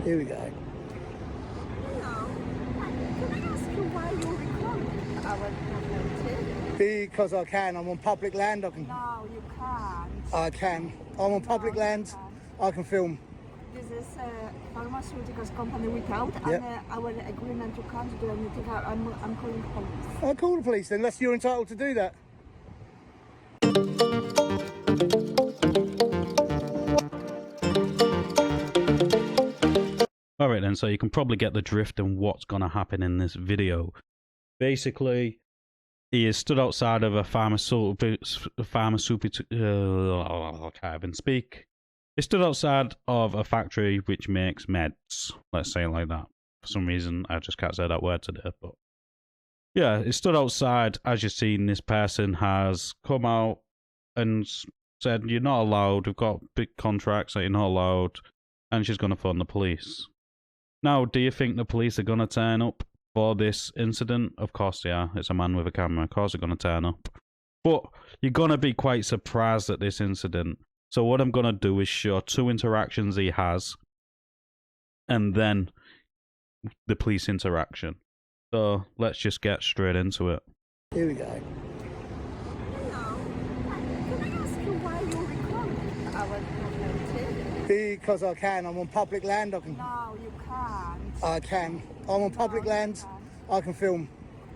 Here we go. Hello. Can I ask you why you record our content? Because I can. I'm on public land. I can. No, you can't. I can. I'm on public land. I can film. This is a pharmaceuticals company without Yep. our agreement. You can't do anything. I'm calling police. I'll call the police then, unless you're entitled to do that. Alright then, so you can probably get the drift and what's going to happen in this video. Basically, he is stood outside of a pharmaceutical I can't even speak. He stood outside of a factory which makes meds. Let's say it like that. For some reason, I just can't say that word today, but yeah, he stood outside. As you've seen, this person has come out and said, "You're not allowed. We've got big contracts that you're not allowed," and she's going to phone the police. Now, do you think the police are going to turn up for this incident? Of course they are. It's a man with a camera. Of course they're going to turn up. But you're going to be quite surprised at this incident. So what I'm going to do is show 2 interactions he has, and then the police interaction. So let's just get straight into it. Here we go. Hello. Can I ask you why you record our content? Because I can. I'm on public land. I can. No, you can't. I can. I'm on public land. I can film.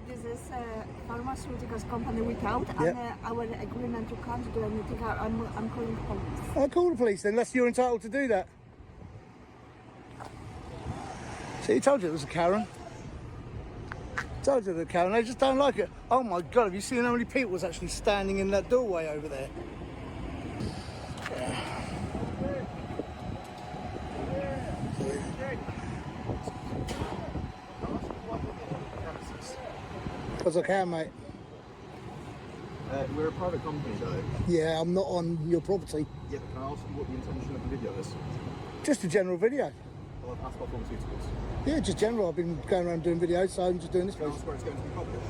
This is a pharmaceuticals company without Yep. our agreement. You can't do anything. I'm calling police. I'll call the police then, unless you're entitled to do that. See, he told you it was a Karen. Told you it was a Karen. They just don't like it. Oh my God, have you seen how many people was actually standing in that doorway over there? Because I can, mate. We're a private company though. Yeah, I'm not on your property. Yeah, but can I ask you what the intention of the video is? Just a general video. Well, I've asked about pharmaceuticals. Yeah, just general. I've been going around doing videos, so I'm just doing this Can I place. ask where it's going to be published?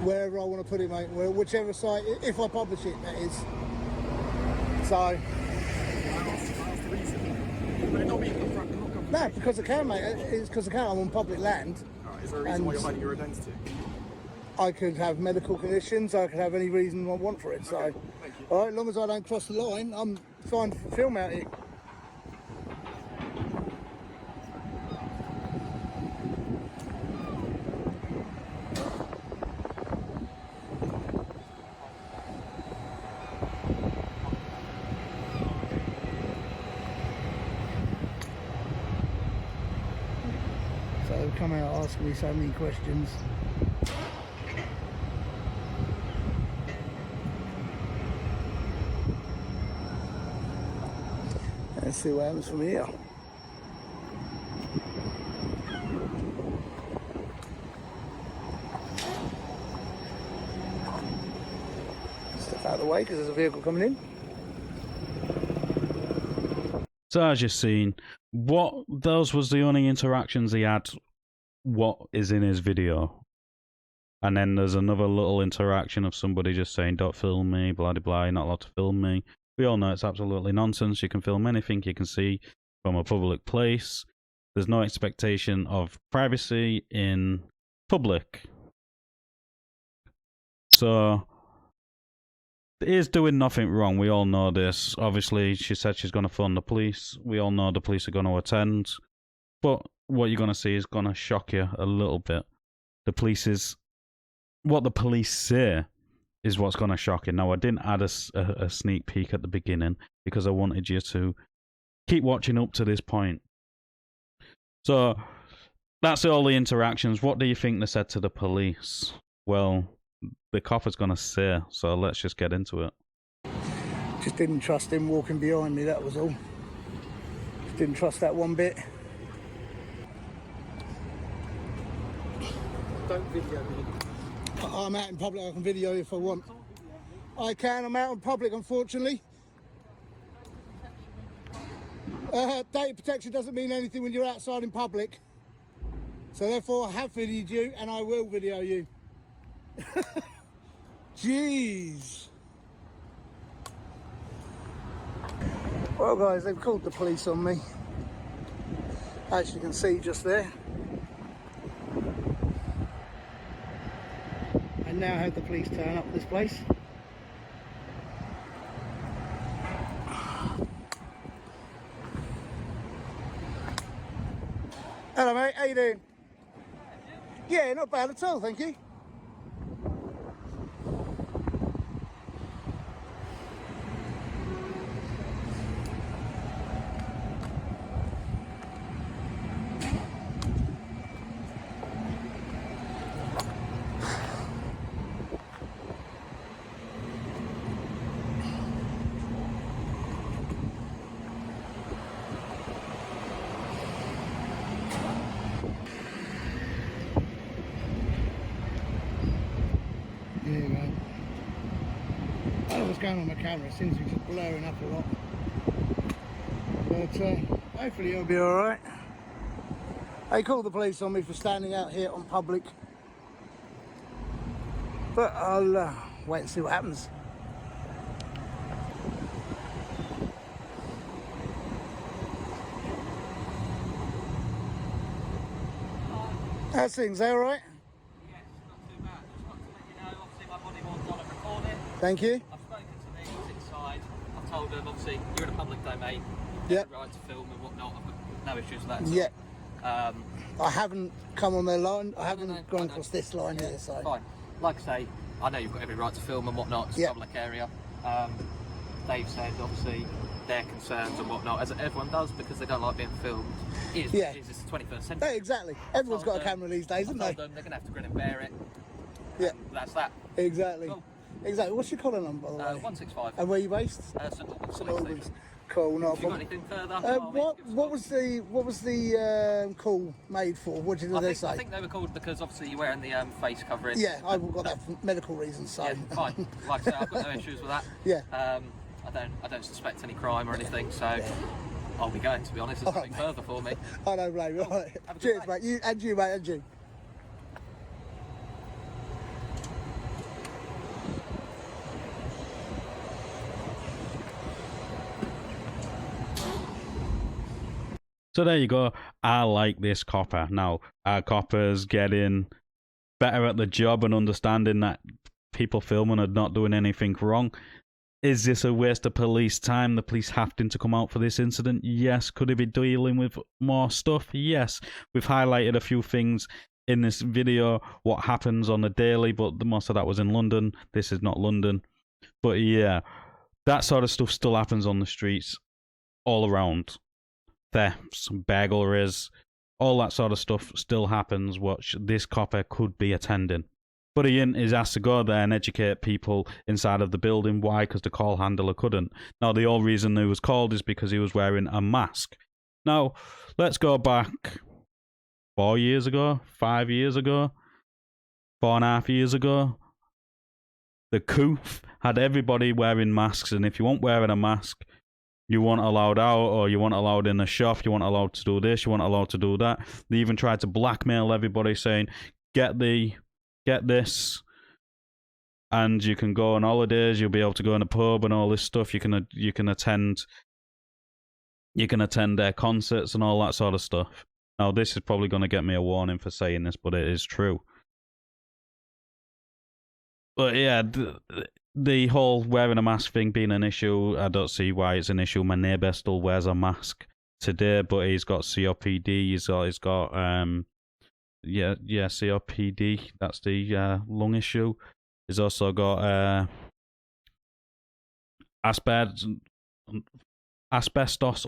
Wherever I want to put it, mate. Whichever site, if I publish it, that is. So, Can I ask the reason? Would it not be not no, because I can, mate. It's because I can. I'm on public land. Alright, is there a reason why you're hiding your identity? I could have medical conditions. I could have any reason I want for it. So, Okay, thank you. all right, as long as I don't cross the line, I'm fine to film out here. So come out asking me so many questions. Let's see what happens from here. Step out of the way because there's a vehicle coming in. So as you've seen, those was the only interactions he had, what is in his video. And then there's another little interaction of somebody just saying, "Don't film me, blah blah blah, you're not allowed to film me." We all know it's absolutely nonsense. You can film anything you can see from a public place. There's no expectation of privacy in public. So he is doing nothing wrong. We all know this. Obviously, she said she's going to phone the police. We all know the police are going to attend. But what you're going to see is going to shock you a little bit. What the police say is what's going to shock you. Now, I didn't add a sneak peek at the beginning because I wanted you to keep watching up to this point. So, that's all the interactions. What do you think they said to the police? Well, the cop is going to say, so let's just get into it. Just didn't trust him walking behind me, that was all. Just didn't trust that one bit. Don't video me. I'm out in public, I can video if I want. I can, I'm out in public unfortunately. Data protection doesn't mean anything when you're outside in public. So therefore I have videoed you and I will video you. Jeez. Well guys, they've called the police on me. As you can see just there. And now have the police turn up at this place. Hello mate, how you doing? Yeah, not bad at all, thank you. There you go. I don't know what's going on with my camera, it seems to be just blurring up a lot. But hopefully it'll be alright. They called the police on me for standing out here on public. But I'll wait and see what happens. How's things, they alright? Yes, not too bad. Just want to let you know, obviously my body was on a recording. Thank you. I've spoken to the agents inside. I've told them, obviously, you're in a public domain. Yep. You have the right to film and whatnot. I've got no issues with that. Yeah. Um, I haven't come on their line. I haven't no, gone I know. across this line here, so. Fine. Like I say, I know you've got every right to film and whatnot. It's a Yep. public area. They've said, obviously, their concerns and whatnot, as everyone does, because they don't like being filmed. Is Yeah. It's the 21st century. Yeah, exactly. Everyone's got a camera these days, haven't I told they? them they're going to have to grin and bear it. Yeah, That's that. exactly. Cool. Exactly. What's your collar number, by the way? 165. And where are you based? St Albans St Police Albans. Station. Cool, not a Have you got problem. anything further? What was the call made for? What did they say? I think they were called because obviously you're wearing the face covering. Yeah, I've got that for medical reasons, so. Yeah, fine. Like I say, I've got no issues with that. Yeah. I don't suspect any crime or anything, so I'll be going, to be honest. There's All right, nothing further for me. I don't blame you. All right. Have a good Cheers, day. mate. You, mate, and you. So there you go. I like this copper. Now, our copper's getting better at the job and understanding that people filming are not doing anything wrong. Is this a waste of police time? The police having to come out for this incident? Yes. Could he be dealing with more stuff? Yes. We've highlighted a few things in this video, what happens on the daily, but most of that was in London. This is not London. But yeah, that sort of stuff still happens on the streets all around. Thefts, burglaries, all that sort of stuff still happens, which this copper could be attending. But Ian is asked to go there and educate people inside of the building. Why? Because the call handler couldn't. Now, the whole reason he was called is because he was wearing a mask. Now, let's go back 4 years ago, 5 years ago, 4.5 years ago. The coup had everybody wearing masks, and if you weren't wearing a mask, you weren't allowed out, or you weren't allowed in the shop, you weren't allowed to do this, you weren't allowed to do that. They even tried to blackmail everybody saying, get this, and you can go on holidays, you'll be able to go in a pub and all this stuff, you can attend their concerts and all that sort of stuff. Now, this is probably going to get me a warning for saying this, but it is true. But yeah, the whole wearing a mask thing being an issue, I don't see why it's an issue. My neighbour still wears a mask today, but he's got COPD. He's got COPD. That's the lung issue. He's also got asbestos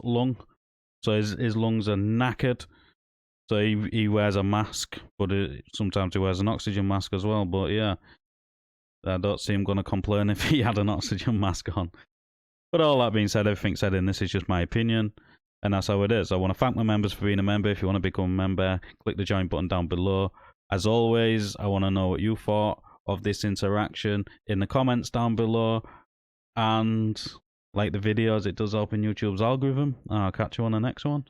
lung, so his lungs are knackered. So he wears a mask, but sometimes he wears an oxygen mask as well. But yeah, I don't see him going to complain if he had an oxygen mask on. But all that being said, everything said in this is just my opinion, and that's how it is. I want to thank my members for being a member. If you want to become a member, click the join button down below. As always, I want to know what you thought of this interaction in the comments down below, and like the videos, it does open YouTube's algorithm. I'll catch you on the next one.